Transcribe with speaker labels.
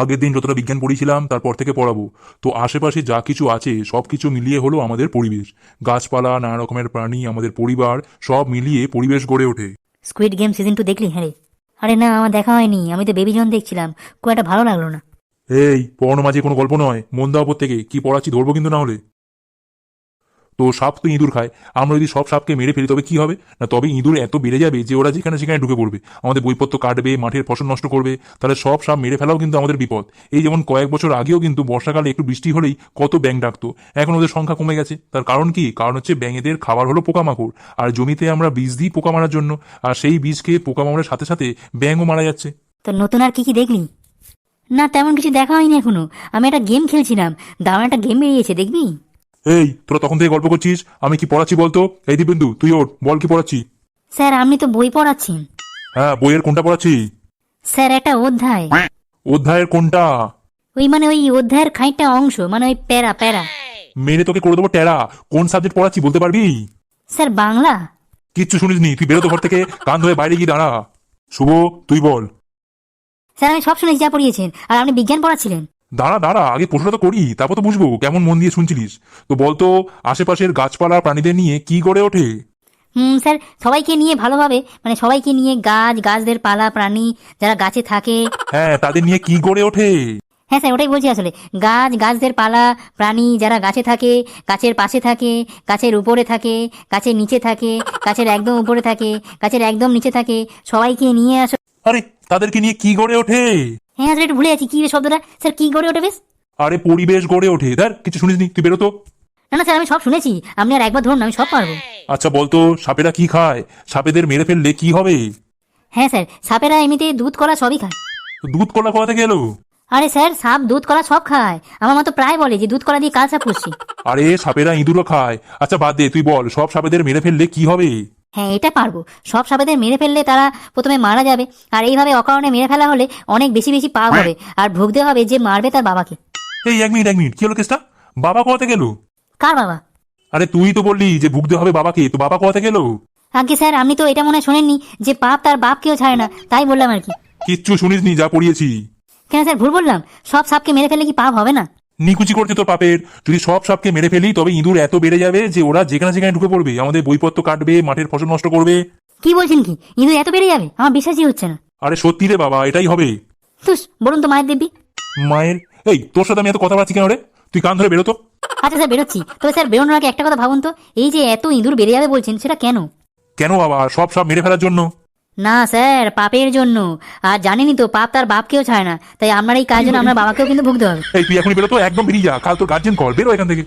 Speaker 1: আগের দিন যতটা বিজ্ঞান পড়িয়েছিলাম তারপর থেকে পড়াবো। তো আশেপাশে যা কিছু আছে সব কিছু মিলিয়ে হলো আমাদের পরিবেশ। গাছপালা, নানা রকমের প্রাণী, আমাদের পরিবার, সব মিলিয়ে পরিবেশ গড়ে ওঠে।
Speaker 2: স্কুইড গেম সিজন 2 দেখলি? হ্যাঁ রে। আরে না, আমার দেখা হয়নি, আমি তো বেবি জন দেখছিলাম, খুব একটা ভালো লাগলো না।
Speaker 1: এই পড়ানো মাঝে কোনো গল্প নয়, মন দেওয়ার পর থেকে কি পড়াচ্ছি ধরবো কিন্তু না হলে। তো সাপ তো ইঁদুর খায়, আমরা যদি সব সাপকে মেরে ফেলি তবে কি হবে? না তবে ইঁদুর এত বেড়ে যাবে যে ওরা যেখানে সেখানে ঢুকে পড়বে, আমাদের বইপত্র কাটবে, মাঠের ফসল নষ্ট করবে। তাহলে সব সাপ মেরে ফেলাও কিন্তু আমাদের বিপদ। এই যেমন কয়েক বছর আগেও কিন্তু বর্ষাকালে একটু বৃষ্টি হলেই কত ব্যাঙ ডাকতো, এখন ওদের সংখ্যা কমে গেছে। তার কারণ কি? কারণ হচ্ছে ব্যাঙেদের খাবার হলো পোকামাকড়, আর জমিতে আমরা বীজ দিই পোকা মারার জন্য, আর সেই বীজ খেয়ে পোকা মারার সাথে সাথে ব্যাঙও মারা যাচ্ছে।
Speaker 2: তো নতুন আর কি কি দেখলি? না, তেমন কিছু দেখা হয়নি এখনো। আমি একটা গেম খেলছিলাম, দারুণ একটা গেম বেরিয়েছে, দেখবি?
Speaker 1: এই তোরা তখন থেকে গল্প করছিস, আমি কি পড়াচ্ছি বলতো? এই দিবেন্দু, তুই ওঠ, বল কি পড়াচ্ছি।
Speaker 2: স্যার, আপনি তো বই পড়াচ্ছেন।
Speaker 1: হ্যাঁ, বইয়ের কোনটা পড়াচ্ছি?
Speaker 2: স্যার, একটা অধ্যায়।
Speaker 1: অধ্যায়ের কোনটা?
Speaker 2: ওই অধ্যায়ের খানিকটা অংশ, মানে ওই প্যারা প্যারা।
Speaker 1: মেরে তোকে করে দেবো টেরা। কোন সাবজেক্ট পড়াচ্ছি বলতে পারবি?
Speaker 2: স্যার, বাংলা।
Speaker 1: কিচ্ছু শুনিসনি, তুই বেরোতো ঘর থেকে, কান ধরে বাইরে গিয়ে দাঁড়া। শুভ, তুই বল।
Speaker 2: স্যার, আমি সব শুনেছি যা পড়িয়েছেন, আর আপনি বিজ্ঞান পড়াচ্ছিলেন।
Speaker 1: দাঁড়া দাঁড়া, আগে প্রশ্নটা তো করি, তারপর তো বুঝবো কেমন মন দিয়ে শুনছিলিস। তো বলতো, আশেপাশের গাছপালা প্রাণীদের নিয়ে কি গড়ে ওঠে?
Speaker 2: স্যার, সবাইকে নিয়ে ভালোভাবে, মানে সবাইকে নিয়ে গাছদের পালা প্রাণী যারা গাছে থাকে।
Speaker 1: হ্যাঁ, তাদের নিয়ে কি গড়ে ওঠে?
Speaker 2: হ্যাঁ স্যার, ওটাই বলছি আসলে। গাছদের পালা প্রাণী যারা গাছে থাকে, গাছের পাশে থাকে, গাছের উপরে থাকে, গাছের নিচে থাকে, গাছের একদম উপরে থাকে, গাছের একদম নিচে থাকে, সবাইকে নিয়ে আসো।
Speaker 1: আরে, তাদেরকে নিয়ে কি গড়ে ওঠে?
Speaker 2: হ্যাঁ স্যার, একটু ভুলে যাচ্ছি কি রে শব্দটা। স্যার, কি গড়ে ওঠে বেশ?
Speaker 1: আরে পরিবেশ গড়ে ওঠে। ধর, কিছু শুনিসনি, তুই বেরোতো।
Speaker 2: না না স্যার, আমি সব শুনেছি, আপনি আর একবার ধরুন, আমি সব পারবো।
Speaker 1: আচ্ছা বলতো, সাপেরা কি খায়? সাপেদের মেরে ফেললে কি হবে?
Speaker 2: হ্যাঁ স্যার, সাপেরা এমনিতে দুধ কলা সবই খায়।
Speaker 1: দুধ কলা কোথা থেকে এলো?
Speaker 2: আরে স্যার, সাপ দুধ কলা সব খায়, আমার মা তো প্রায় বলে যে দুধ কলা দিয়ে কাল সাপ করছি।
Speaker 1: আরে সাপেরা ইঁদুরও খায়। আচ্ছা বাদ দে, তুই বল সব সাপেদের মেরে ফেললে কি হবে?
Speaker 2: হ্যাঁ, এটা পারবো। সব সাপেদের মেরে ফেললে তারা প্রথমে মারা যাবে, আর এইভাবে অকারণে মেরে ফেলা হলে অনেক বেশি বেশি পাপ হবে, আর ভুগতে হবে যে মারবে তার বাবাকে।
Speaker 1: এই এক মিনিট এক মিনিট, কি হলো কেসটা? বাবা কোথা থেকে এলো?
Speaker 2: কার বাবা?
Speaker 1: আরে তুই তো বললি যে ভুগতে হবে বাবাকে, তো বাবা কোথা থেকে এলো?
Speaker 2: আগে স্যার, আপনি তো এটা মনে হয় শোনেননি যে পাপ তার বাপকেও ছাড়ে না, তাই বললাম আর কি।
Speaker 1: কিচ্ছু শুনিসনি যা পড়িয়েছি।
Speaker 2: কেন স্যার, ভুল বললাম? সব সাপকে মেরে ফেললে কি পাপ হবে না?
Speaker 1: নিকুচি করছে তোর পাপের। যদি সব সাপকে মেরে ফেলি তবে ইঁদুর এত বেড়ে যাবে যে ওরা যেখানে সেখানে ঢুকে পড়বে, আমাদের বইপত্র কাটবে, মাঠের ফসল নষ্ট করবে।
Speaker 2: কি বলছেন কি? ইঁদুর এত বেড়ে যাবে? আমার বিশ্বাসই হচ্ছে না।
Speaker 1: আরে সত্যি রে বাবা, এটাই হবে।
Speaker 2: তুস, বলুন তো মায়ের দিব্যি।
Speaker 1: মায়ের? এই তোর সাথে আমি এত কথা বলছি কেন রে? তুই কান ধরে বেরোতো।
Speaker 2: আচ্ছা স্যার, বেরোচ্ছি। তবে স্যার, বেরোনোর আগে একটা কথা ভাবুন তো, এই যে এত ইঁদুর বেড়ে যাবে বলছেন, সেটা কেন?
Speaker 1: কেন বাবা? সব সাপ মেরে ফেলার জন্য।
Speaker 2: না স্যার, পাপের জন্য। আর জানেনই তো, পাপ তার বাপকেও ছাড়ে না, তাই আপনার এই কাজ জন্য আপনার বাবাকেও কিন্তু ভুগতে হবে।
Speaker 1: এই তুই এখনই বেরোতো, একদম বেরিয়ে যা, কাল তোর গার্জেন কল, বেরো এখান থেকে।